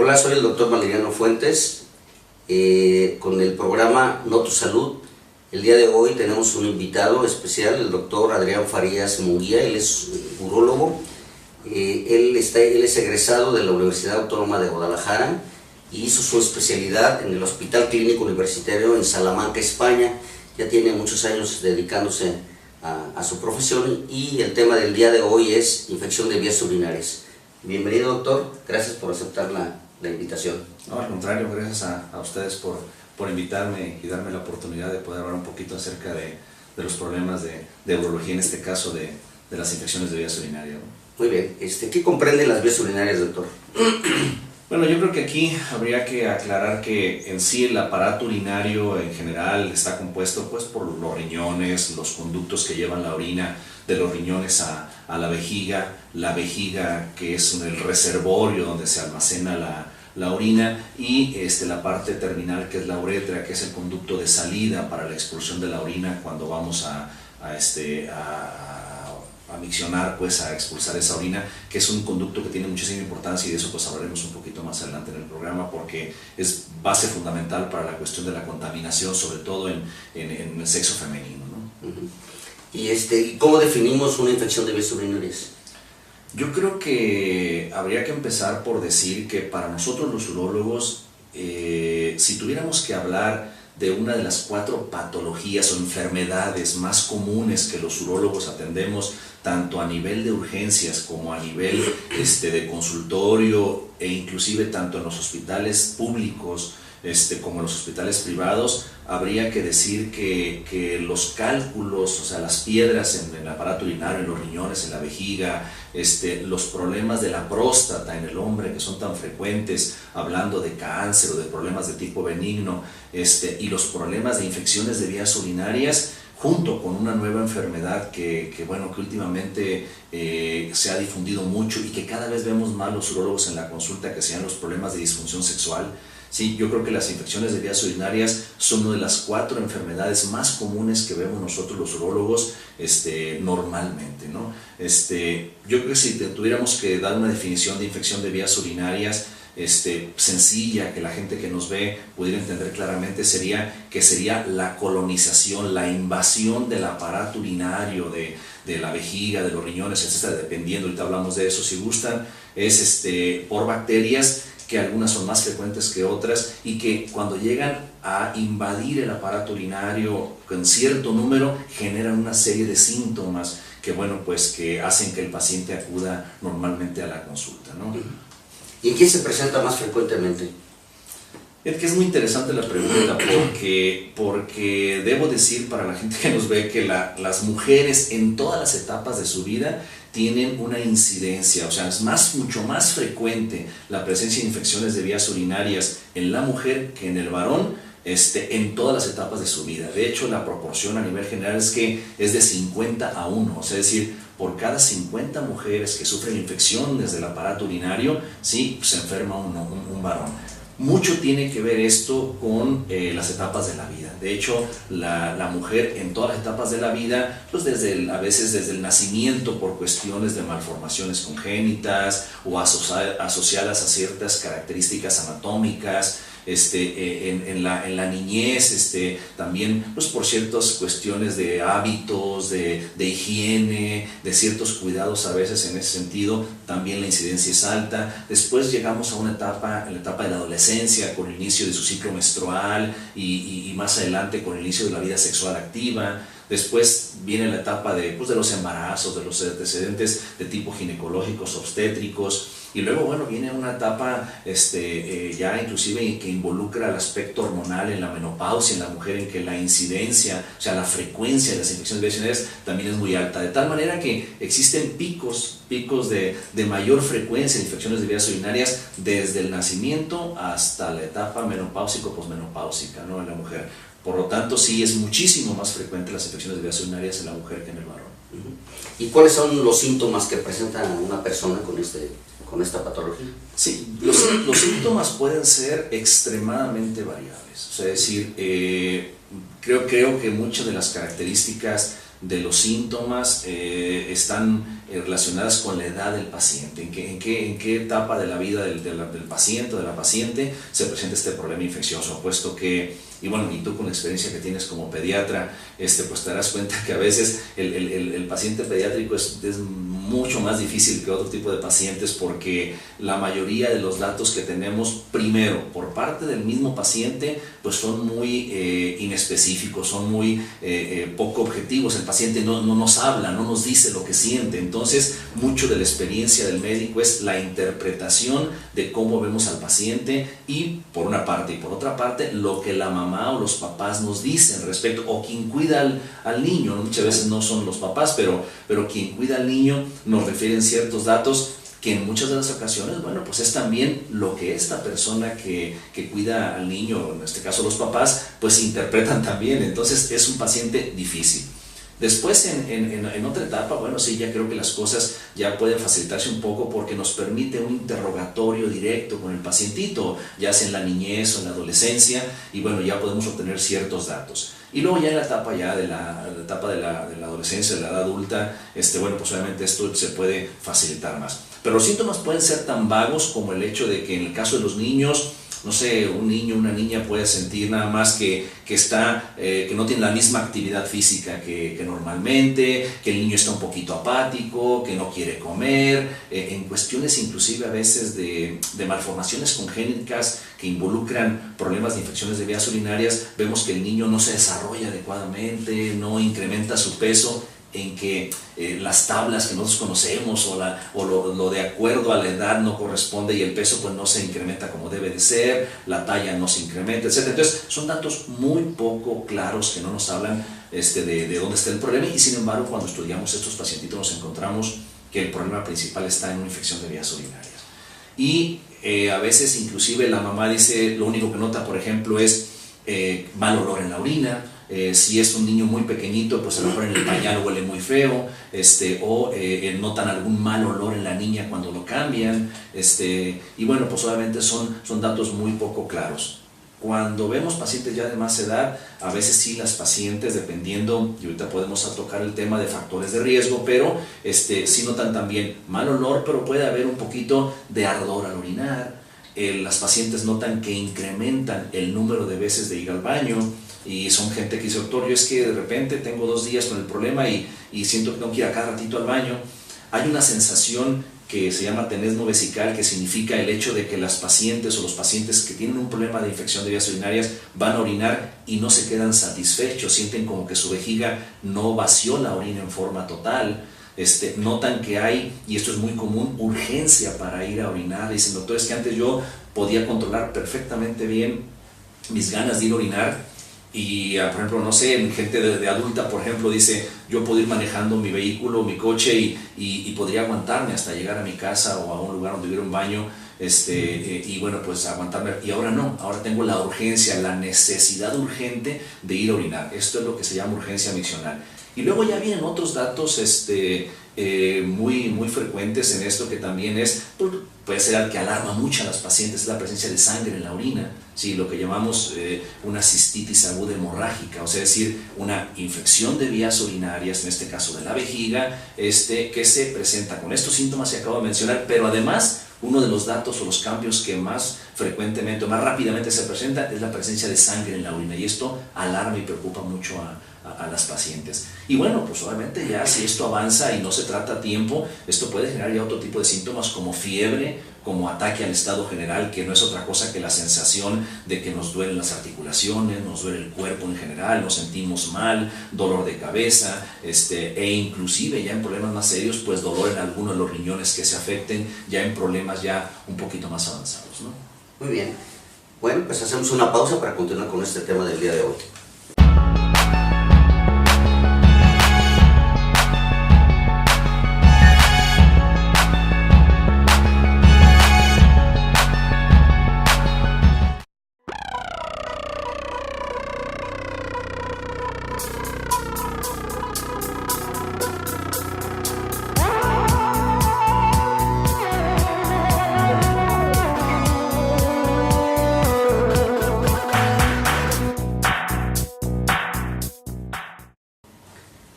Hola, soy el doctor Valeriano Fuentes, con el programa No Tu Salud. El día de hoy tenemos un invitado especial, el doctor Adrián Farías Munguía. Él es urólogo, él es egresado de la Universidad Autónoma de Guadalajara y hizo su especialidad en el Hospital Clínico Universitario en Salamanca, España. Ya tiene muchos años dedicándose a su profesión y el tema del día de hoy es infección de vías urinarias. Bienvenido, doctor, gracias por aceptar la invitación. No, al contrario, gracias a ustedes por invitarme y darme la oportunidad de poder hablar un poquito acerca de los problemas de urología, en este caso de las infecciones de vías urinarias, ¿no? Muy bien, ¿qué comprenden las vías urinarias, doctor? Bueno, yo creo que aquí habría que aclarar que en sí el aparato urinario en general está compuesto pues por los riñones, los conductos que llevan la orina de los riñones a la vejiga que es el reservorio donde se almacena la orina, y la parte terminal que es la uretra, que es el conducto de salida para la expulsión de la orina cuando vamos a miccionar, pues a expulsar esa orina, que es un conducto que tiene muchísima importancia, y de eso pues hablaremos un poquito más adelante en el programa, porque es base fundamental para la cuestión de la contaminación, sobre todo en el sexo femenino, ¿no? Uh-huh. ¿Y cómo definimos una infección de vías urinarias? Yo creo que habría que empezar por decir que para nosotros los urólogos, si tuviéramos que hablar de una de las 4 patologías o enfermedades más comunes que los urólogos atendemos, tanto a nivel de urgencias como a nivel de consultorio, e inclusive tanto en los hospitales públicos como en los hospitales privados, habría que decir que los cálculos, o sea, las piedras en el aparato urinario, en los riñones, en la vejiga, los problemas de la próstata en el hombre que son tan frecuentes, hablando de cáncer o de problemas de tipo benigno, y los problemas de infecciones de vías urinarias, junto con una nueva enfermedad que últimamente se ha difundido mucho y que cada vez vemos más los urólogos en la consulta, que sean los problemas de disfunción sexual. Sí, yo creo que las infecciones de vías urinarias son una de las 4 enfermedades más comunes que vemos nosotros los urólogos normalmente, ¿no? Yo creo que si tuviéramos que dar una definición de infección de vías urinarias sencilla, que la gente que nos ve pudiera entender claramente, sería la colonización, la invasión del aparato urinario, de la vejiga, de los riñones, etcétera, dependiendo, ahorita hablamos de eso si gustan, es por bacterias, que algunas son más frecuentes que otras, y que cuando llegan a invadir el aparato urinario con cierto número generan una serie de síntomas que hacen que el paciente acuda normalmente a la consulta, ¿no? ¿Y en qué se presenta más frecuentemente? Es que es muy interesante la pregunta, porque debo decir para la gente que nos ve que las mujeres en todas las etapas de su vida tienen una incidencia, o sea, es mucho más frecuente la presencia de infecciones de vías urinarias en la mujer que en el varón, en todas las etapas de su vida. De hecho, la proporción a nivel general es de 50-1, o sea, es decir, por cada 50 mujeres que sufren infecciones del aparato urinario, sí, se enferma un varón. Mucho tiene que ver esto con las etapas de la vida. De hecho, la mujer en todas las etapas de la vida, pues a veces desde el nacimiento, por cuestiones de malformaciones congénitas o asociadas a ciertas características anatómicas, en la niñez, también pues por ciertas cuestiones de hábitos, de higiene, de ciertos cuidados a veces en ese sentido, también la incidencia es alta. Después llegamos a una etapa, en la etapa de la adolescencia, con el inicio de su ciclo menstrual y más adelante con el inicio de la vida sexual activa. Después viene la etapa de los embarazos, de los antecedentes de tipo ginecológicos, obstétricos. Y luego, viene una etapa ya inclusive que involucra el aspecto hormonal en la menopausia, en la mujer, en que la incidencia, o sea, la frecuencia de las infecciones de vías urinarias también es muy alta. De tal manera que existen picos de mayor frecuencia de infecciones de vías urinarias desde el nacimiento hasta la etapa menopáusico-posmenopáusica, ¿no?, en la mujer. Por lo tanto, sí es muchísimo más frecuente las infecciones de vías urinarias en la mujer que en el varón. ¿Y cuáles son los síntomas que presenta una persona con esta patología? Sí, los síntomas pueden ser extremadamente variables. O sea, es decir, creo que muchas de las características de los síntomas están relacionadas con la edad del paciente, en qué etapa de la vida del paciente o de la paciente se presenta este problema infeccioso, puesto que, y bueno, y tú con la experiencia que tienes como pediatra, pues te darás cuenta que a veces el paciente pediátrico es mucho más difícil que otro tipo de pacientes, porque la mayoría de los datos que tenemos, primero, por parte del mismo paciente, pues son muy inespecíficos, son muy poco objetivos. El paciente no nos habla, no nos dice lo que siente. Entonces, mucho de la experiencia del médico es la interpretación de cómo vemos al paciente, y por una parte, y por otra parte, lo que la mamá o los papás nos dicen respecto, o quien cuida al niño. Muchas veces no son los papás, pero quien cuida al niño nos refieren ciertos datos que en muchas de las ocasiones, bueno, pues es también lo que esta persona que cuida al niño, en este caso los papás, pues interpretan también. Entonces es un paciente difícil. Después, en otra etapa, bueno, sí, ya creo que las cosas ya pueden facilitarse un poco, porque nos permite un interrogatorio directo con el pacientito, ya sea en la niñez o en la adolescencia, y bueno, ya podemos obtener ciertos datos. Y luego ya en la etapa de la adolescencia, de la edad adulta, bueno, pues obviamente esto se puede facilitar más. Pero los síntomas pueden ser tan vagos como el hecho de que en el caso de los niños, no sé, un niño, una niña puede sentir nada más que no tiene la misma actividad física que normalmente, que el niño está un poquito apático, que no quiere comer, en cuestiones inclusive a veces de malformaciones congénitas que involucran problemas de infecciones de vías urinarias. Vemos que el niño no se desarrolla adecuadamente, no incrementa su peso, en que las tablas que nosotros conocemos o lo de acuerdo a la edad no corresponde, y el peso pues no se incrementa como debe de ser, la talla no se incrementa, etc. Entonces son datos muy poco claros que no nos hablan de dónde está el problema, y sin embargo cuando estudiamos estos pacientitos nos encontramos que el problema principal está en una infección de vías urinarias. Y a veces inclusive la mamá dice, lo único que nota, por ejemplo, es mal olor en la orina. Si es un niño muy pequeñito, pues a lo mejor en el pañal huele muy feo, o notan algún mal olor en la niña cuando lo cambian, y bueno, pues obviamente son datos muy poco claros. Cuando vemos pacientes ya de más edad, a veces sí las pacientes, dependiendo, y ahorita podemos tocar el tema de factores de riesgo, pero sí notan también mal olor, pero puede haber un poquito de ardor al orinar. Las pacientes notan que incrementan el número de veces de ir al baño, y son gente que dice, doctor, yo es que de repente tengo 2 días con el problema y siento que tengo que ir a cada ratito al baño. Hay una sensación que se llama tenesmo vesical, que significa el hecho de que las pacientes o los pacientes que tienen un problema de infección de vías urinarias van a orinar y no se quedan satisfechos, sienten como que su vejiga no vació la orina en forma total. Notan que hay, y esto es muy común, urgencia para ir a orinar. Dicen, doctor, es que antes yo podía controlar perfectamente bien mis ganas de ir a orinar, y por ejemplo, no sé, gente de adulta, por ejemplo, dice, yo puedo ir manejando mi vehículo, mi coche, y podría aguantarme hasta llegar a mi casa o a un lugar donde hubiera un baño, y bueno, pues aguantarme, y ahora no, ahora tengo la urgencia, la necesidad urgente de ir a orinar. Esto es lo que se llama urgencia miccional. Y luego ya vienen otros datos muy frecuentes en esto, que también puede ser al que alarma mucho a las pacientes, es la presencia de sangre en la orina, ¿sí? Lo que llamamos una cistitis aguda hemorrágica, o sea, es decir, una infección de vías urinarias, en este caso de la vejiga, que se presenta con estos síntomas que acabo de mencionar, pero además uno de los datos o los cambios que más frecuentemente o más rápidamente se presenta es la presencia de sangre en la orina, y esto alarma y preocupa mucho a las pacientes. Y bueno, pues obviamente ya si esto avanza y no se trata a tiempo, esto puede generar ya otro tipo de síntomas como fiebre, como ataque al estado general, que no es otra cosa que la sensación de que nos duelen las articulaciones, nos duele el cuerpo en general, nos sentimos mal, dolor de cabeza, e inclusive ya en problemas más serios, pues dolor en alguno de los riñones que se afecten, ya en problemas ya un poquito más avanzados, ¿no? Muy bien. Bueno, pues hacemos una pausa para continuar con este tema del día de hoy.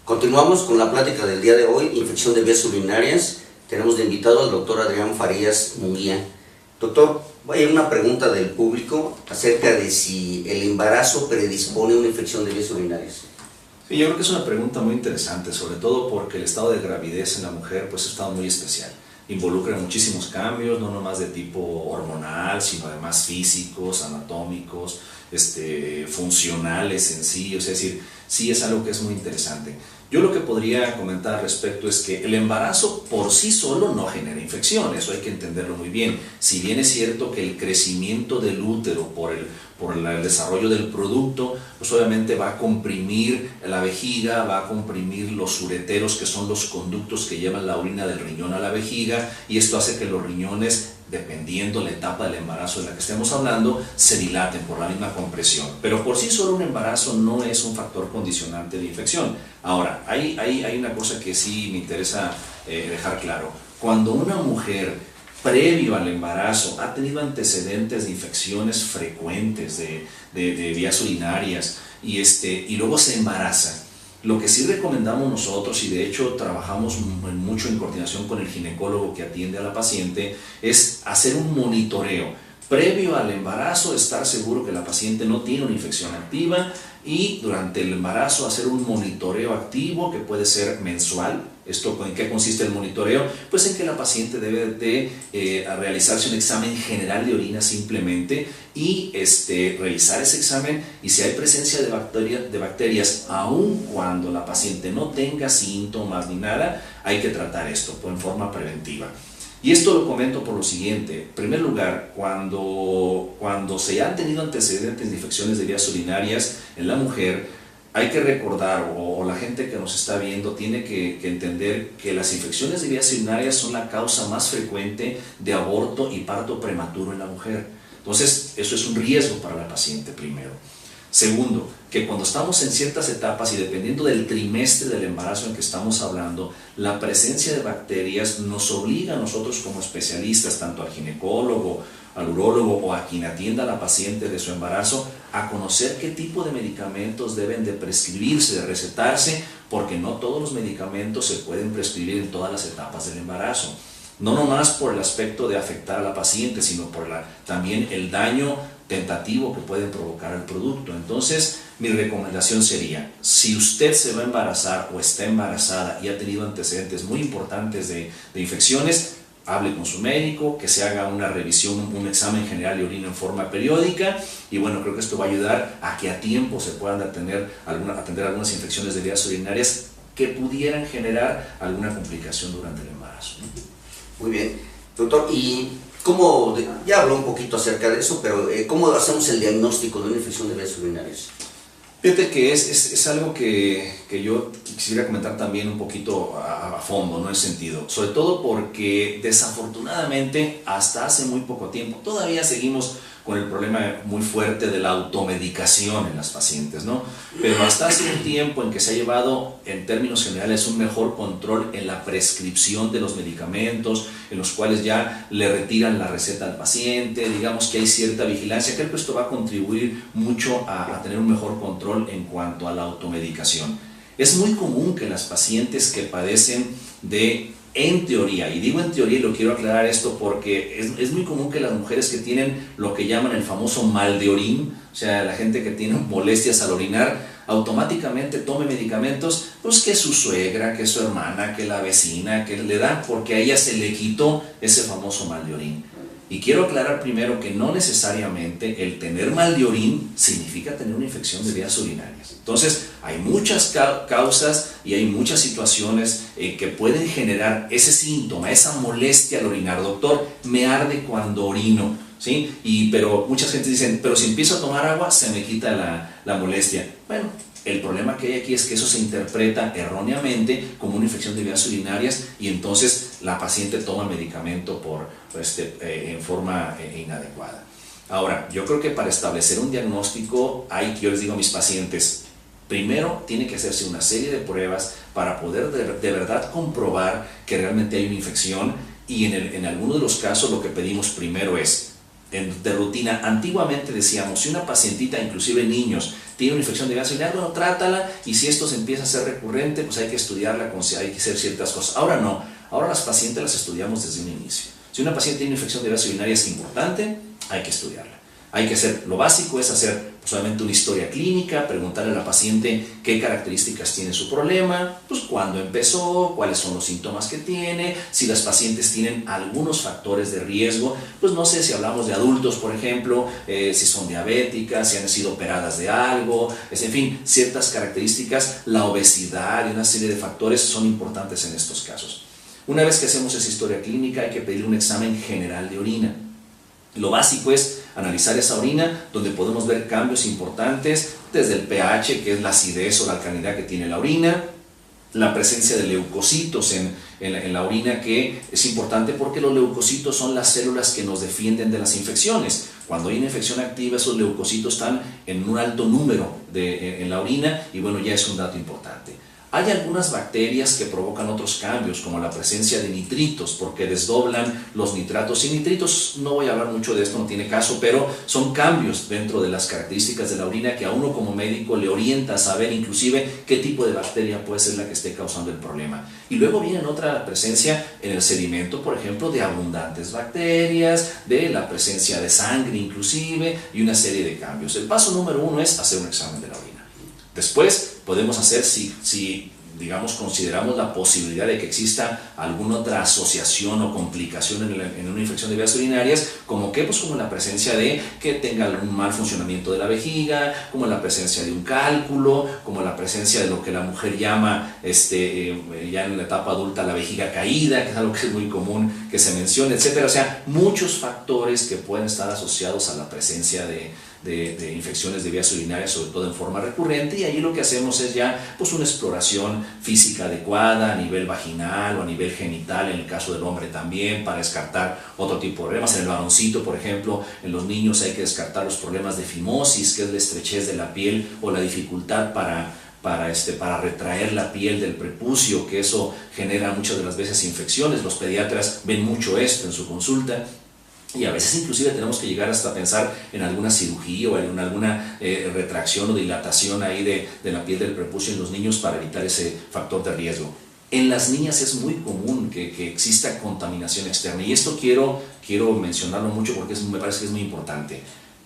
Continuamos con la plática del día de hoy, infección de vías urinarias. Tenemos de invitado al doctor Adrián Farías Munguía. Doctor, hay una pregunta del público acerca de si el embarazo predispone a una infección de vías urinarias. Sí, yo creo que es una pregunta muy interesante, sobre todo porque el estado de gravidez en la mujer pues es un estado muy especial. Involucra muchísimos cambios, no nomás de tipo hormonal, sino además físicos, anatómicos, funcionales en sí, o sea, es decir, sí es algo que es muy interesante. Yo lo que podría comentar al respecto es que el embarazo por sí solo no genera infección, eso hay que entenderlo muy bien. Si bien es cierto que el crecimiento del útero por el desarrollo del producto, pues obviamente va a comprimir la vejiga, va a comprimir los ureteros, que son los conductos que llevan la orina del riñón a la vejiga, y esto hace que los riñones, dependiendo la etapa del embarazo de la que estemos hablando, se dilaten por la misma compresión. Pero por sí solo un embarazo no es un factor condicionante de infección. Ahora, hay una cosa que sí me interesa dejar claro. Cuando una mujer previo al embarazo ha tenido antecedentes de infecciones frecuentes de vías urinarias y luego se embaraza, lo que sí recomendamos nosotros, y de hecho trabajamos mucho en coordinación con el ginecólogo que atiende a la paciente, es hacer un monitoreo. Previo al embarazo, estar seguro que la paciente no tiene una infección activa, y durante el embarazo hacer un monitoreo activo que puede ser mensual. ¿Esto en qué consiste el monitoreo? Pues en que la paciente debe de realizarse un examen general de orina simplemente y realizar ese examen, y si hay presencia de bacterias, aun cuando la paciente no tenga síntomas ni nada, hay que tratar esto en forma preventiva. Y esto lo comento por lo siguiente. En primer lugar, cuando se han tenido antecedentes de infecciones de vías urinarias en la mujer, hay que recordar, o la gente que nos está viendo tiene que entender que las infecciones de vías urinarias son la causa más frecuente de aborto y parto prematuro en la mujer. Entonces, eso es un riesgo para la paciente primero. Segundo, que cuando estamos en ciertas etapas y dependiendo del trimestre del embarazo en que estamos hablando, la presencia de bacterias nos obliga a nosotros como especialistas, tanto al ginecólogo, al urólogo o a quien atienda a la paciente de su embarazo, a conocer qué tipo de medicamentos deben de prescribirse, de recetarse, porque no todos los medicamentos se pueden prescribir en todas las etapas del embarazo. No nomás por el aspecto de afectar a la paciente, sino por también el daño tentativo que pueden provocar el producto. Entonces, mi recomendación sería, si usted se va a embarazar o está embarazada y ha tenido antecedentes muy importantes de infecciones, hable con su médico, que se haga una revisión, un examen general de orina en forma periódica, y bueno, creo que esto va a ayudar a que a tiempo se puedan atender algunas infecciones de vías urinarias que pudieran generar alguna complicación durante el embarazo. Muy bien, doctor, y ¿cómo, ya habló un poquito acerca de eso, pero cómo hacemos el diagnóstico de una infección de vías urinarias? Fíjate que es algo que yo quisiera comentar también un poquito a fondo, ¿no? En ese sentido, sobre todo porque desafortunadamente hasta hace muy poco tiempo todavía seguimos con el problema muy fuerte de la automedicación en las pacientes, ¿no? Pero hasta hace un tiempo en que se ha llevado, en términos generales, un mejor control en la prescripción de los medicamentos, en los cuales ya le retiran la receta al paciente, digamos que hay cierta vigilancia. Creo que esto va a contribuir mucho a tener un mejor control en cuanto a la automedicación. Es muy común que las pacientes que padecen en teoría, y digo en teoría y lo quiero aclarar esto porque es muy común que las mujeres que tienen lo que llaman el famoso mal de orín, o sea, la gente que tiene molestias al orinar, automáticamente tome medicamentos, pues que su suegra, que su hermana, que la vecina, que le dan, porque a ella se le quitó ese famoso mal de orín. Y quiero aclarar primero que no necesariamente el tener mal de orín significa tener una infección de vías urinarias. Entonces, hay muchas causas y hay muchas situaciones que pueden generar ese síntoma, esa molestia al orinar. Doctor, me arde cuando orino, ¿sí? Pero muchas gente dicen, pero si empiezo a tomar agua se me quita la molestia. Bueno, el problema que hay aquí es que eso se interpreta erróneamente como una infección de vías urinarias y entonces la paciente toma el medicamento en forma inadecuada. Ahora, yo creo que para establecer un diagnóstico, yo les digo a mis pacientes, primero tiene que hacerse una serie de pruebas para poder de verdad comprobar que realmente hay una infección, y en algunos de los casos lo que pedimos primero es de rutina. Antiguamente decíamos, si una pacientita, inclusive niños, tiene una infección de vías urinarias, bueno, trátala, y si esto se empieza a ser recurrente, pues hay que estudiarla, hay que hacer ciertas cosas. Ahora no, ahora las pacientes las estudiamos desde un inicio. Si una paciente tiene una infección de vías urinarias importante, hay que estudiarla. Hay que hacer, lo básico es hacer solamente una historia clínica, preguntarle a la paciente qué características tiene su problema, pues cuándo empezó, cuáles son los síntomas que tiene, si las pacientes tienen algunos factores de riesgo, pues no sé si hablamos de adultos, por ejemplo, si son diabéticas, si han sido operadas de algo, en fin, ciertas características, la obesidad y una serie de factores son importantes en estos casos. Una vez que hacemos esa historia clínica, hay que pedir un examen general de orina. Lo básico es analizar esa orina, donde podemos ver cambios importantes, desde el pH, que es la acidez o la alcalinidad que tiene la orina, la presencia de leucocitos en la orina, que es importante porque los leucocitos son las células que nos defienden de las infecciones. Cuando hay una infección activa, esos leucocitos están en un alto número en la orina, y bueno, ya es un dato importante. Hay algunas bacterias que provocan otros cambios, como la presencia de nitritos, porque desdoblan los nitratos. Y nitritos, no voy a hablar mucho de esto, no tiene caso, pero son cambios dentro de las características de la orina que a uno como médico le orienta a saber inclusive qué tipo de bacteria puede ser la que esté causando el problema. Y luego viene otra presencia en el sedimento, por ejemplo, de abundantes bacterias, de la presencia de sangre inclusive, y una serie de cambios. El paso número 1 es hacer un examen de la orina. Después podemos hacer, si digamos, consideramos la posibilidad de que exista alguna otra asociación o complicación en una infección de vías urinarias, como que, pues como la presencia de que tenga algún mal funcionamiento de la vejiga, como la presencia de un cálculo, como la presencia de lo que la mujer llama ya en la etapa adulta la vejiga caída, que es algo que es muy común que se mencione, etcétera. O sea, muchos factores que pueden estar asociados a la presencia de infecciones de vías urinarias, sobre todo en forma recurrente, y ahí lo que hacemos es ya pues una exploración física adecuada a nivel vaginal o a nivel genital, en el caso del hombre también, para descartar otro tipo de problemas. En el varoncito, por ejemplo, en los niños hay que descartar los problemas de fimosis, que es la estrechez de la piel o la dificultad para retraer la piel del prepucio, que eso genera muchas de las veces infecciones. Los pediatras ven mucho esto en su consulta. Y a veces inclusive tenemos que llegar hasta pensar en alguna cirugía o en alguna retracción o dilatación ahí de la piel del prepucio en los niños para evitar ese factor de riesgo. En las niñas es muy común que exista contaminación externa, y esto quiero mencionarlo mucho porque me parece que es muy importante.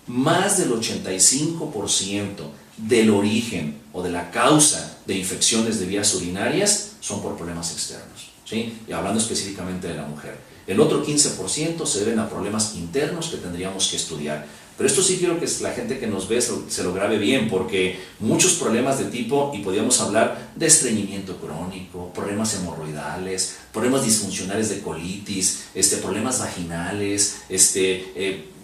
Más del 85% del origen o de la causa de infecciones de vías urinarias son por problemas externos, ¿sí? Y hablando específicamente de la mujer. El otro 15% se deben a problemas internos que tendríamos que estudiar. Pero esto sí quiero que la gente que nos ve se lo grabe bien, porque muchos problemas de tipo, y podríamos hablar de estreñimiento crónico, problemas hemorroidales, problemas disfuncionales de colitis, problemas vaginales,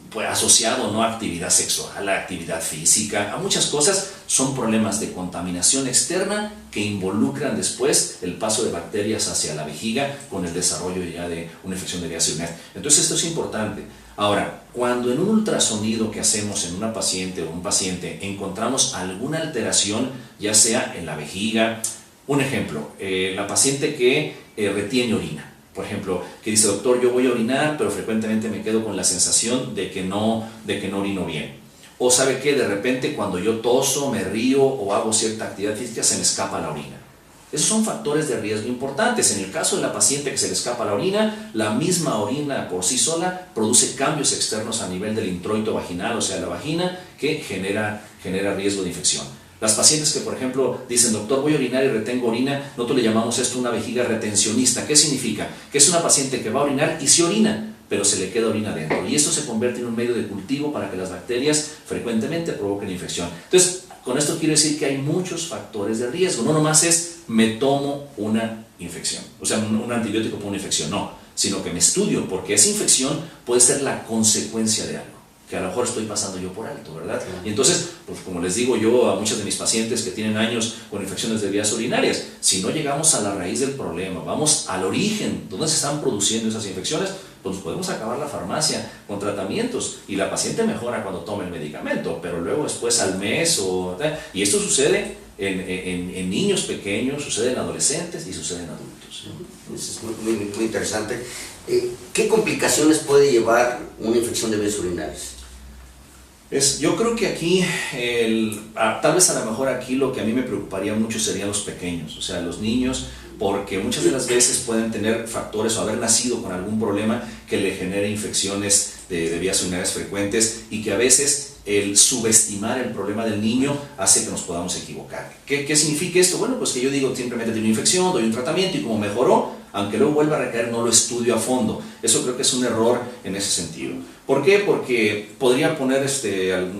pues asociado no a actividad sexual, a actividad física, a muchas cosas, son problemas de contaminación externa que involucran después el paso de bacterias hacia la vejiga con el desarrollo ya de una infección de vías urinarias. Entonces esto es importante. Ahora, cuando en un ultrasonido que hacemos en una paciente o un paciente encontramos alguna alteración, ya sea en la vejiga, un ejemplo, la paciente que retiene orina, por ejemplo, que dice: doctor, yo voy a orinar, pero frecuentemente me quedo con la sensación de que no orino bien. O sabe que de repente cuando yo toso, me río o hago cierta actividad física, se me escapa la orina. Esos son factores de riesgo importantes. En el caso de la paciente que se le escapa la orina, la misma orina por sí sola produce cambios externos a nivel del introito vaginal, o sea, la vagina, que genera riesgo de infección. Las pacientes que, por ejemplo, dicen: doctor, voy a orinar y retengo orina, nosotros le llamamos esto una vejiga retencionista. ¿Qué significa? Que es una paciente que va a orinar y sí orina, pero se le queda orina dentro. Y esto se convierte en un medio de cultivo para que las bacterias frecuentemente provoquen infección. Entonces, con esto quiero decir que hay muchos factores de riesgo. No nomás es me tomo una infección, o sea, un antibiótico por una infección, no, sino que me estudio, porque esa infección puede ser la consecuencia de algo que a lo mejor estoy pasando yo por alto, ¿verdad? Y entonces, pues como les digo yo a muchos de mis pacientes que tienen años con infecciones de vías urinarias, si no llegamos a la raíz del problema, vamos al origen, donde se están produciendo esas infecciones, pues podemos acabar la farmacia con tratamientos y la paciente mejora cuando toma el medicamento, pero luego después al mes y esto sucede en niños pequeños, sucede en adolescentes y sucede en adultos. Eso es muy interesante. ¿Qué complicaciones puede llevar una infección de vías urinarias? Yo creo que aquí, tal vez a lo mejor aquí lo que a mí me preocuparía mucho serían los pequeños, o sea, los niños, porque muchas de las veces pueden tener factores o haber nacido con algún problema que le genere infecciones de vías urinarias frecuentes, y que a veces el subestimar el problema del niño hace que nos podamos equivocar. ¿Qué significa esto? Bueno, pues que yo digo, simplemente tiene una infección, doy un tratamiento y como mejoró, aunque luego vuelva a recaer, no lo estudio a fondo. Eso creo que es un error en ese sentido. ¿Por qué? Porque podría poner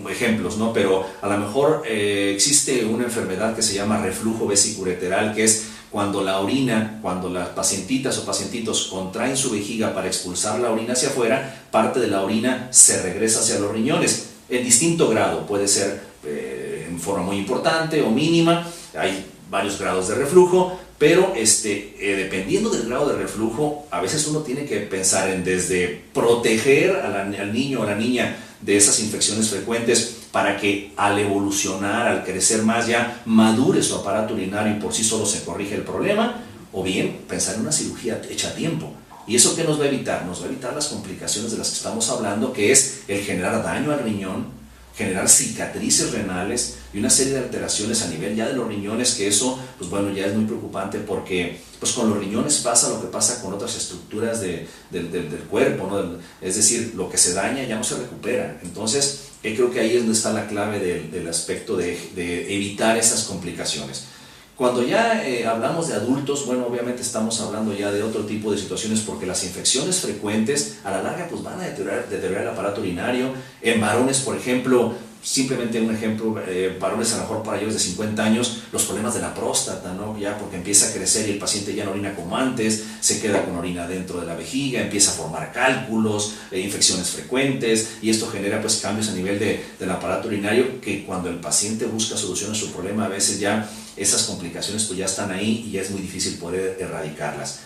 ejemplos, ¿no? Pero a lo mejor existe una enfermedad que se llama reflujo vesicureteral, que es cuando la orina, cuando las pacientitas o pacientitos contraen su vejiga para expulsar la orina hacia afuera, parte de la orina se regresa hacia los riñones en distinto grado, puede ser en forma muy importante o mínima, hay varios grados de reflujo, pero dependiendo del grado de reflujo, a veces uno tiene que pensar en desde proteger al niño o a la niña de esas infecciones frecuentes para que al evolucionar, al crecer más, ya madure su aparato urinario y por sí solo se corrige el problema, o bien pensar en una cirugía hecha a tiempo. ¿Y eso qué nos va a evitar? Nos va a evitar las complicaciones de las que estamos hablando, que es el generar daño al riñón, generar cicatrices renales y una serie de alteraciones a nivel ya de los riñones, que eso, pues bueno, ya es muy preocupante, porque pues con los riñones pasa lo que pasa con otras estructuras del cuerpo, ¿no? Es decir, lo que se daña ya no se recupera. Entonces, creo que ahí es donde está la clave del aspecto de evitar esas complicaciones. Cuando ya hablamos de adultos, bueno, obviamente estamos hablando ya de otro tipo de situaciones, porque las infecciones frecuentes a la larga pues van a deteriorar el aparato urinario. En varones, por ejemplo, simplemente un ejemplo, varones a lo mejor para ellos de 50 años, los problemas de la próstata, ¿no? Ya porque empieza a crecer y el paciente ya no orina como antes, se queda con orina dentro de la vejiga, empieza a formar cálculos, infecciones frecuentes, y esto genera pues cambios a nivel del aparato urinario, que cuando el paciente busca soluciones a su problema, a veces ya esas complicaciones pues ya están ahí y ya es muy difícil poder erradicarlas.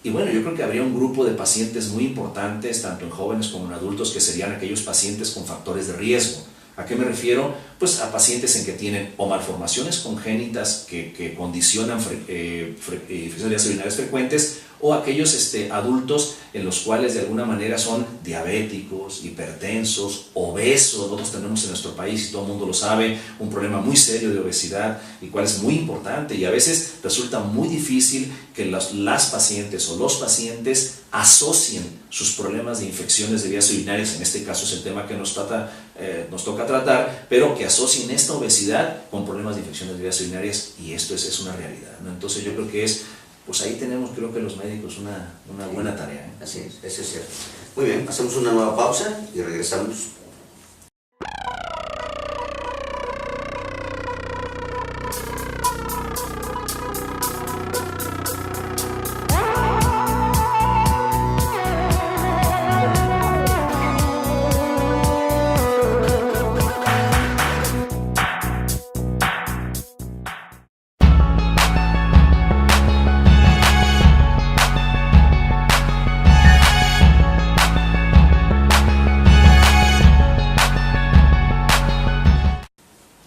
Y bueno, yo creo que habría un grupo de pacientes muy importantes, tanto en jóvenes como en adultos, que serían aquellos pacientes con factores de riesgo. ¿A qué me refiero? Pues a pacientes en que tienen o malformaciones congénitas que condicionan infecciones urinarias frecuentes, o aquellos adultos en los cuales de alguna manera son diabéticos, hipertensos, obesos. Nosotros tenemos en nuestro país, y todo el mundo lo sabe, un problema muy serio de obesidad, y cual es muy importante, y a veces resulta muy difícil que las pacientes o los pacientes asocien sus problemas de infecciones de vías urinarias, en este caso es el tema que nos toca tratar, pero que asocien esta obesidad con problemas de infecciones de vías urinarias, y esto es una realidad, ¿no? Entonces yo creo que pues ahí tenemos, creo que los médicos, una buena tarea, ¿eh? Así es, eso es cierto. Muy bien, hacemos una nueva pausa y regresamos.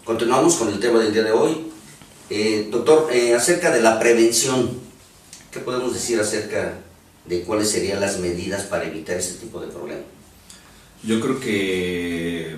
Continuamos con el tema del día de hoy. Doctor, acerca de la prevención, ¿qué podemos decir acerca de cuáles serían las medidas para evitar este tipo de problemas? Yo creo que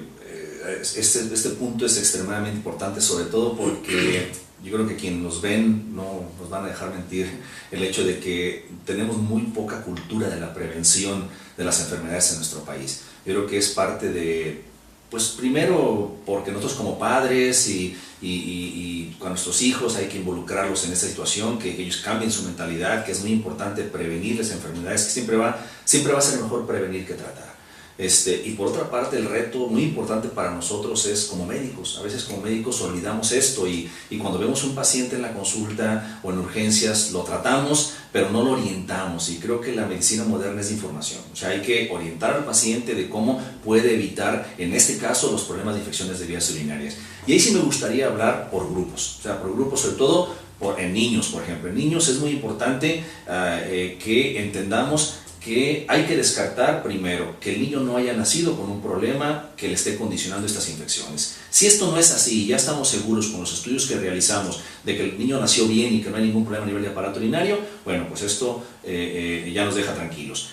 este punto es extremadamente importante, sobre todo porque yo creo que quienes nos ven no nos van a dejar mentir el hecho de que tenemos muy poca cultura de la prevención de las enfermedades en nuestro país. Yo creo que es parte pues primero porque nosotros como padres y con nuestros hijos hay que involucrarlos en esta situación, que ellos cambien su mentalidad, que es muy importante prevenir las enfermedades, que siempre va a ser mejor prevenir que tratar. Y por otra parte, el reto muy importante para nosotros es como médicos. A veces como médicos olvidamos esto y cuando vemos un paciente en la consulta o en urgencias lo tratamos, pero no lo orientamos, y creo que la medicina moderna es de información. O sea, hay que orientar al paciente de cómo puede evitar, en este caso, los problemas de infecciones de vías urinarias. Y ahí sí me gustaría hablar por grupos, o sea, por grupos sobre todo en niños, por ejemplo. En niños es muy importante que entendamos que hay que descartar primero que el niño no haya nacido con un problema que le esté condicionando estas infecciones. Si esto no es así, ya estamos seguros con los estudios que realizamos de que el niño nació bien y que no hay ningún problema a nivel de aparato urinario, bueno, pues esto ya nos deja tranquilos.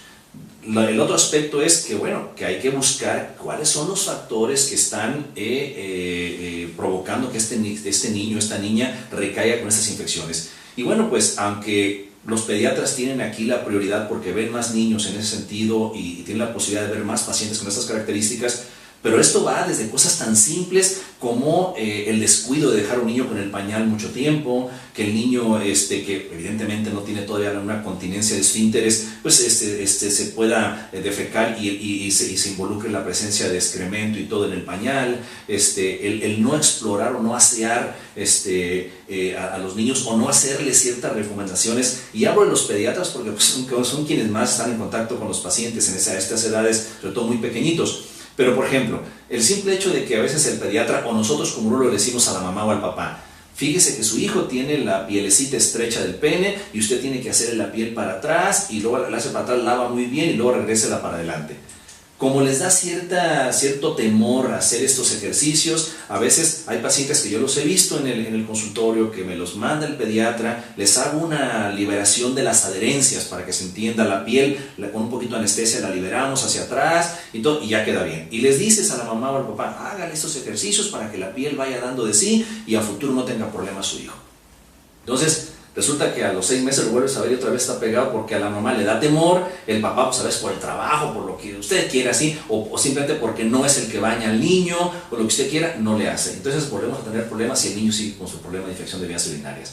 el otro aspecto es que, bueno, que hay que buscar cuáles son los factores que están provocando que este niño, esta niña recaiga con estas infecciones. Y bueno, pues aunque los pediatras tienen aquí la prioridad porque ven más niños en ese sentido y tienen la posibilidad de ver más pacientes con estas características, pero esto va desde cosas tan simples como el descuido de dejar a un niño con el pañal mucho tiempo, que el niño que evidentemente no tiene todavía una continencia de esfínteres, pues se pueda defecar y se involucre en la presencia de excremento y todo en el pañal, el no explorar o no asear a los niños o no hacerles ciertas recomendaciones. Y hablo de los pediatras porque pues, son quienes más están en contacto con los pacientes en estas edades, sobre todo muy pequeñitos. Pero, por ejemplo, el simple hecho de que a veces el pediatra o nosotros como lo decimos a la mamá o al papá, fíjese que su hijo tiene la pielecita estrecha del pene y usted tiene que hacerle la piel para atrás y luego la hace para atrás, lava muy bien y luego regrésela para adelante. Como les da cierto temor hacer estos ejercicios, a veces hay pacientes que yo los he visto en el consultorio, que me los manda el pediatra, les hago una liberación de las adherencias para que se entienda la piel, con un poquito de anestesia la liberamos hacia atrás y todo, y ya queda bien. Y les dices a la mamá o al papá, hágale estos ejercicios para que la piel vaya dando de sí y a futuro no tenga problemas su hijo. Entonces, resulta que a los 6 meses lo vuelves a ver y otra vez está pegado porque a la mamá le da temor, el papá pues a veces por el trabajo, por lo que usted quiera así, o simplemente porque no es el que baña al niño, o lo que usted quiera, no le hace. Entonces volvemos a tener problemas si el niño sigue con su problema de infección de vías urinarias.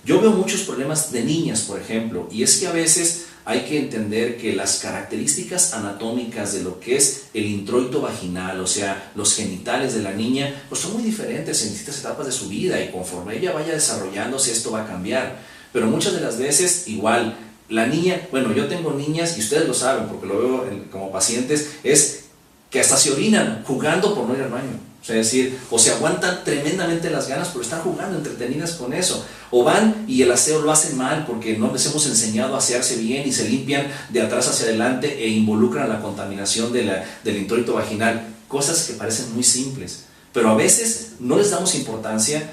Yo veo muchos problemas de niñas, por ejemplo, y es que a veces hay que entender que las características anatómicas de lo que es el introito vaginal, o sea, los genitales de la niña, pues son muy diferentes en distintas etapas de su vida y conforme ella vaya desarrollándose esto va a cambiar. Pero muchas de las veces igual, la niña, bueno, yo tengo niñas y ustedes lo saben porque lo veo como pacientes, es que hasta se orinan jugando por no ir al baño. O sea, es decir, o se aguantan tremendamente las ganas pero están jugando, entretenidas con eso. O van y el aseo lo hacen mal porque no les hemos enseñado a asearse bien y se limpian de atrás hacia adelante e involucran la contaminación del introito vaginal. Cosas que parecen muy simples, pero a veces no les damos importancia.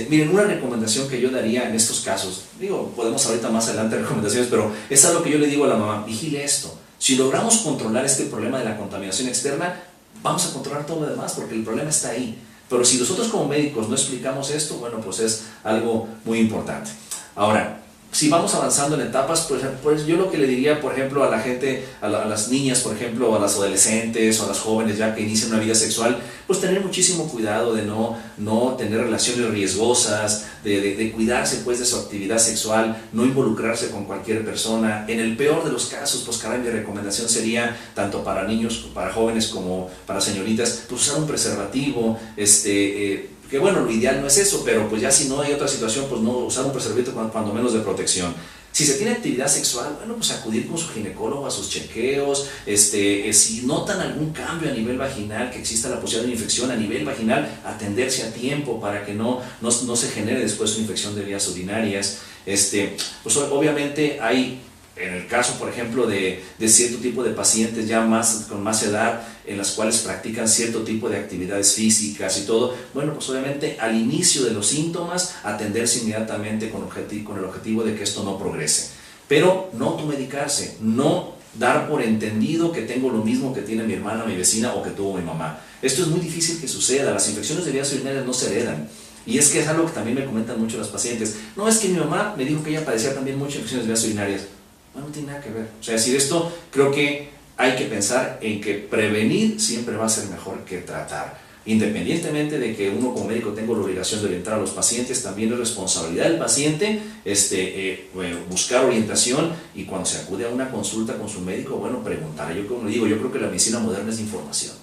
Miren, una recomendación que yo daría en estos casos, digo, podemos ahorita más adelante recomendaciones, pero es algo que yo le digo a la mamá, vigile esto. Si logramos controlar este problema de la contaminación externa, vamos a controlar todo lo demás porque el problema está ahí. Pero si nosotros como médicos no explicamos esto, bueno, pues es algo muy importante. Ahora, si vamos avanzando en etapas, pues yo lo que le diría, por ejemplo, a la gente, a las niñas, por ejemplo, a las adolescentes o a las jóvenes ya que inician una vida sexual, pues tener muchísimo cuidado de no tener relaciones riesgosas, de cuidarse pues de su actividad sexual, no involucrarse con cualquier persona. En el peor de los casos, pues caray, mi recomendación sería, tanto para niños, para jóvenes como para señoritas, pues usar un preservativo, que bueno, lo ideal no es eso, pero pues ya si no hay otra situación, pues no usar un preservativo cuando menos de protección. Si se tiene actividad sexual, bueno, pues acudir con su ginecólogo a sus chequeos, si notan algún cambio a nivel vaginal, que exista la posibilidad de una infección a nivel vaginal, atenderse a tiempo para que no se genere después una infección de vías urinarias. Pues obviamente hay, en el caso, por ejemplo, de cierto tipo de pacientes ya con más edad, en las cuales practican cierto tipo de actividades físicas y todo, bueno, pues obviamente al inicio de los síntomas, atenderse inmediatamente con el objetivo de que esto no progrese. Pero no automedicarse, no dar por entendido que tengo lo mismo que tiene mi hermana, mi vecina o que tuvo mi mamá. Esto es muy difícil que suceda, las infecciones de vías urinarias no se heredan. Y es que es algo que también me comentan mucho las pacientes. No, es que mi mamá me dijo que ella padecía también muchas infecciones de vías urinarias. No tiene nada que ver. O sea, decir esto, creo que hay que pensar en que prevenir siempre va a ser mejor que tratar. Independientemente de que uno como médico tenga la obligación de orientar a los pacientes, también es responsabilidad del paciente buscar orientación y cuando se acude a una consulta con su médico, bueno, preguntar. Yo como digo, yo creo que la medicina moderna es de información.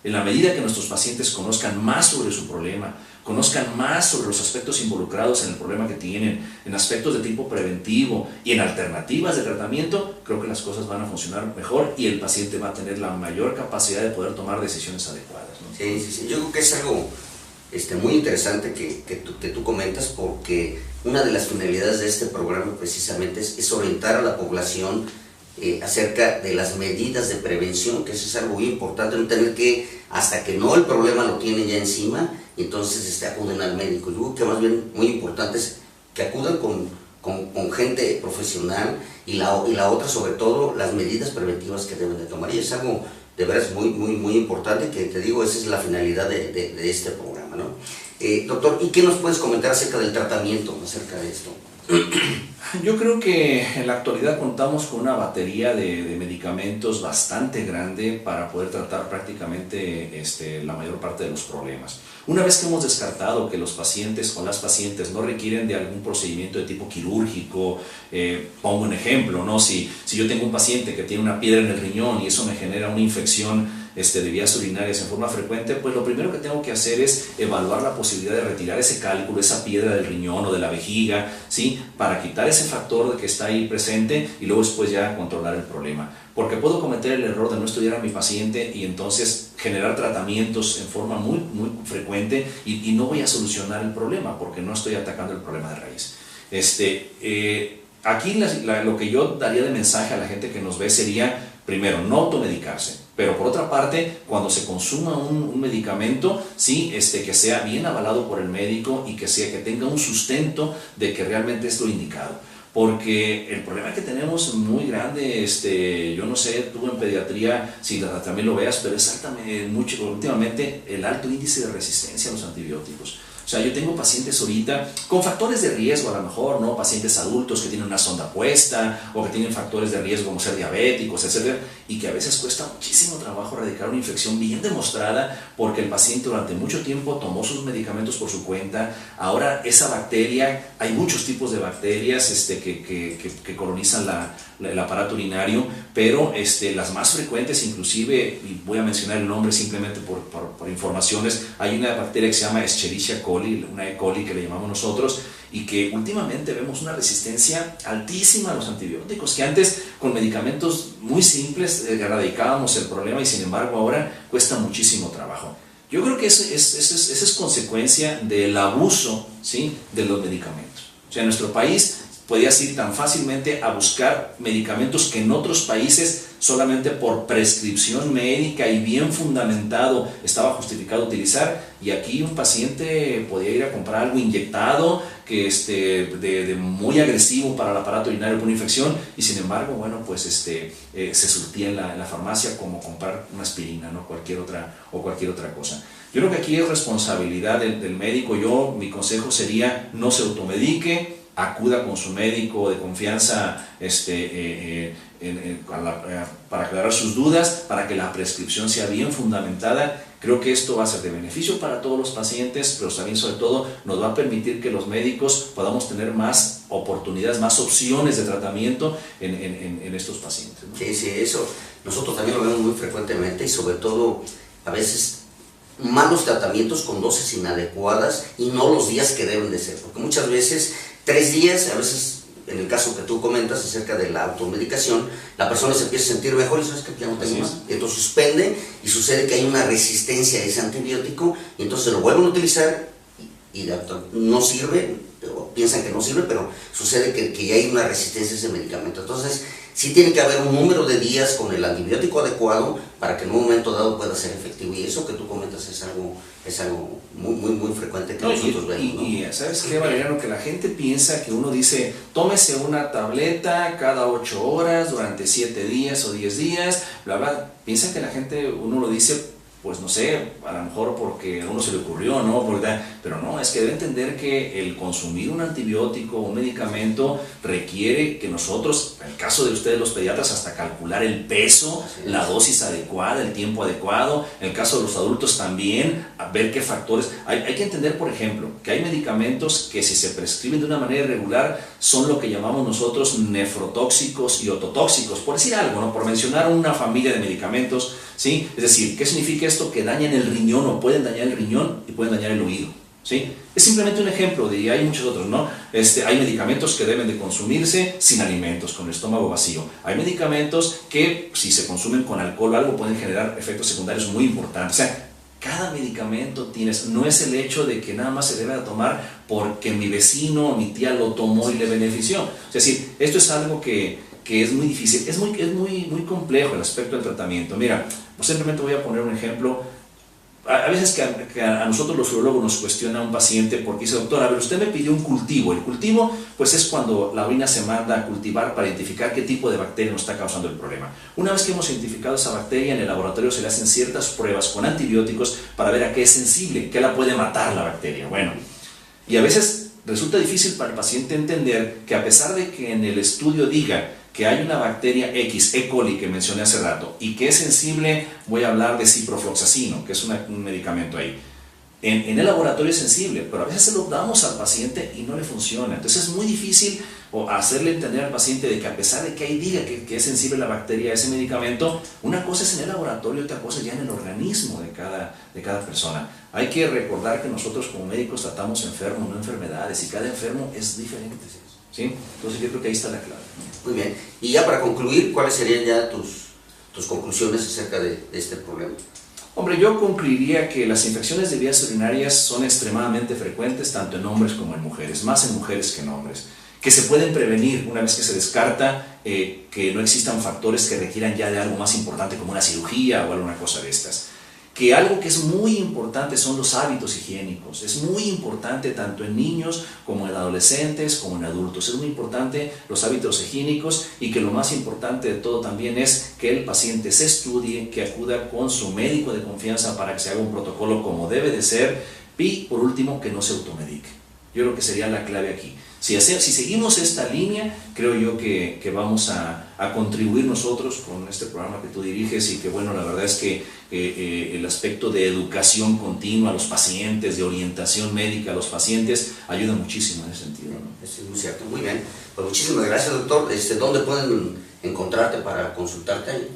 En la medida que nuestros pacientes conozcan más sobre su problema, conozcan más sobre los aspectos involucrados en el problema que tienen, en aspectos de tipo preventivo y en alternativas de tratamiento, creo que las cosas van a funcionar mejor y el paciente va a tener la mayor capacidad de poder tomar decisiones adecuadas, ¿no? Sí. Yo creo que es algo muy interesante que tú comentas, porque una de las finalidades de este programa precisamente es orientar a la población acerca de las medidas de prevención, que eso es algo muy importante, no tener que, hasta que no el problema lo tienen ya encima, entonces acuden al médico. Yo creo que más bien muy importante es que acudan con gente profesional, y la otra sobre todo las medidas preventivas que deben de tomar, y es algo de veras muy importante, que te digo, esa es la finalidad de este programa, ¿no? Doctor, ¿y qué nos puedes comentar acerca del tratamiento, acerca de esto? Yo creo que en la actualidad contamos con una batería de medicamentos bastante grande para poder tratar prácticamente la mayor parte de los problemas. Una vez que hemos descartado que los pacientes o las pacientes no requieren de algún procedimiento de tipo quirúrgico, pongo un ejemplo, ¿no? Si yo tengo un paciente que tiene una piedra en el riñón y eso me genera una infección de vías urinarias en forma frecuente, pues lo primero que tengo que hacer es evaluar la posibilidad de retirar ese cálculo, esa piedra del riñón o de la vejiga, ¿sí? Para quitar ese factor que está ahí presente y luego después ya controlar el problema. Porque puedo cometer el error de no estudiar a mi paciente y entonces generar tratamientos en forma muy frecuente y no voy a solucionar el problema porque no estoy atacando el problema de raíz. Aquí lo que yo daría de mensaje a la gente que nos ve sería, primero, no automedicarse. Pero por otra parte, cuando se consuma un medicamento, sí, que sea bien avalado por el médico y que tenga un sustento de que realmente es lo indicado. Porque el problema que tenemos muy grande, yo no sé, tú en pediatría, si también lo veas, pero es últimamente el alto índice de resistencia a los antibióticos. O sea, yo tengo pacientes ahorita con factores de riesgo, a lo mejor, ¿no? Pacientes adultos que tienen una sonda puesta o que tienen factores de riesgo como ser diabéticos, etcétera, y que a veces cuesta muchísimo trabajo erradicar una infección bien demostrada porque el paciente durante mucho tiempo tomó sus medicamentos por su cuenta. Ahora esa bacteria, hay muchos tipos de bacterias que colonizan el aparato urinario, pero las más frecuentes inclusive, y voy a mencionar el nombre simplemente por informaciones, hay una bacteria que se llama Escherichia coli, una E. coli que le llamamos nosotros, y que últimamente vemos una resistencia altísima a los antibióticos, que antes con medicamentos muy simples erradicábamos el problema y sin embargo ahora cuesta muchísimo trabajo. Yo creo que esa es consecuencia del abuso, ¿sí?, de los medicamentos. O sea, en nuestro país podías ir tan fácilmente a buscar medicamentos que en otros países solamente por prescripción médica y bien fundamentado estaba justificado utilizar, y aquí un paciente podía ir a comprar algo inyectado que de muy agresivo para el aparato urinario por una infección, y sin embargo, bueno, pues se surtía en la farmacia como comprar una aspirina, ¿no? cualquier otra cosa. Yo creo que aquí es responsabilidad del médico. Mi consejo sería: no se automedique, acuda con su médico de confianza para aclarar sus dudas, para que la prescripción sea bien fundamentada. Creo que esto va a ser de beneficio para todos los pacientes, pero también, sobre todo, nos va a permitir que los médicos podamos tener más oportunidades, más opciones de tratamiento en estos pacientes, ¿no? Sí, eso nosotros también lo vemos muy frecuentemente, y sobre todo a veces malos tratamientos con dosis inadecuadas y no los días que deben de ser, porque muchas veces 3 días, a veces en el caso que tú comentas acerca de la automedicación, la persona se empieza a sentir mejor y sabes que ya no tengo más, entonces suspende y sucede que hay una resistencia a ese antibiótico y entonces lo vuelven a utilizar y no sirve, o piensan que no sirve, pero sucede que ya hay una resistencia a ese medicamento. Entonces sí tiene que haber un número de días con el antibiótico adecuado para que en un momento dado pueda ser efectivo, y eso que tú comentas es algo muy frecuente que nosotros vemos, ¿no? Y ¿sabes qué, Valeriano? Que la gente piensa que uno dice, tómese una tableta cada 8 horas durante 7 días o 10 días, bla, bla. Piensa que la gente, uno lo dice, pues no sé, a lo mejor porque a uno se le ocurrió, ¿no? Pero no, es que debe entender que el consumir un antibiótico, un medicamento, requiere que nosotros, en el caso de ustedes los pediatras, hasta calcular el peso, la dosis adecuada, el tiempo adecuado. En el caso de los adultos también, a ver qué factores. Hay que entender, por ejemplo, que hay medicamentos que si se prescriben de una manera irregular son lo que llamamos nosotros nefrotóxicos y ototóxicos, por decir algo, ¿no? Por mencionar una familia de medicamentos, ¿sí? Es decir, ¿qué significa esto? Que dañan el riñón, o pueden dañar el riñón y pueden dañar el oído, ¿sí? Es simplemente un ejemplo, y hay muchos otros, ¿no? Hay medicamentos que deben de consumirse sin alimentos, con el estómago vacío. Hay medicamentos que, si se consumen con alcohol o algo, pueden generar efectos secundarios muy importantes. O sea, cada medicamento no es el hecho de que nada más se debe tomar porque mi vecino o mi tía lo tomó y le benefició. Es decir, esto es algo que es muy difícil, es muy complejo el aspecto del tratamiento. Mira, pues simplemente voy a poner un ejemplo. a veces que a nosotros los urólogos nos cuestiona un paciente porque dice, doctor, a ver, usted me pidió un cultivo. El cultivo pues es cuando la orina se manda a cultivar para identificar qué tipo de bacteria nos está causando el problema. Una vez que hemos identificado esa bacteria, en el laboratorio se le hacen ciertas pruebas con antibióticos para ver a qué es sensible, qué la puede matar la bacteria. Bueno, y a veces resulta difícil para el paciente entender que a pesar de que en el estudio diga que hay una bacteria X, E. coli, que mencioné hace rato, y que es sensible, voy a hablar de ciprofloxacino, que es un medicamento ahí. En el laboratorio es sensible, pero a veces se lo damos al paciente y no le funciona. Entonces es muy difícil hacerle entender al paciente de que a pesar de que ahí diga que es sensible la bacteria a ese medicamento, una cosa es en el laboratorio y otra cosa ya en el organismo de cada persona. Hay que recordar que nosotros como médicos tratamos enfermos, no enfermedades, y cada enfermo es diferente. ¿Sí? Entonces yo creo que ahí está la clave. Muy bien. Y ya para concluir, ¿cuáles serían ya tus conclusiones acerca de este problema? Hombre, yo concluiría que las infecciones de vías urinarias son extremadamente frecuentes tanto en hombres como en mujeres, más en mujeres que en hombres, que se pueden prevenir una vez que se descarta que no existan factores que requieran ya de algo más importante como una cirugía o alguna cosa de estas. Que algo que es muy importante son los hábitos higiénicos. Es muy importante tanto en niños como en adolescentes como en adultos. Es muy importante los hábitos higiénicos y que lo más importante de todo también es que el paciente se estudie, que acuda con su médico de confianza para que se haga un protocolo como debe de ser y por último que no se automedique. Yo creo que sería la clave aquí. Si seguimos esta línea, creo yo que vamos a contribuir nosotros con este programa que tú diriges y que bueno, la verdad es que el aspecto de educación continua a los pacientes, de orientación médica a los pacientes, ayuda muchísimo en ese sentido, ¿no? Es muy cierto, muy bien. Pues muchísimas gracias, doctor. ¿Dónde pueden encontrarte para consultarte ahí?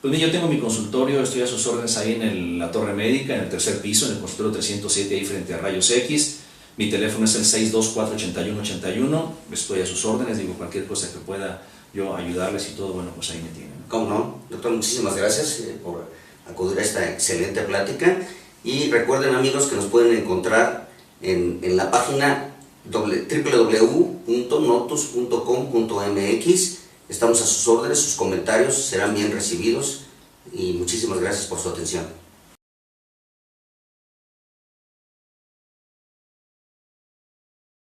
Pues mira, yo tengo mi consultorio, estoy a sus órdenes ahí en la Torre Médica, en el tercer piso, en el consultorio 307, ahí frente a Rayos X. Mi teléfono es el 624-8181, estoy a sus órdenes, digo cualquier cosa que pueda yo ayudarles y todo, bueno, pues ahí me tienen. ¿Cómo no? Doctor, muchísimas gracias por acudir a esta excelente plática y recuerden amigos que nos pueden encontrar en la página www.notus.com.mx. Estamos a sus órdenes, sus comentarios serán bien recibidos y muchísimas gracias por su atención.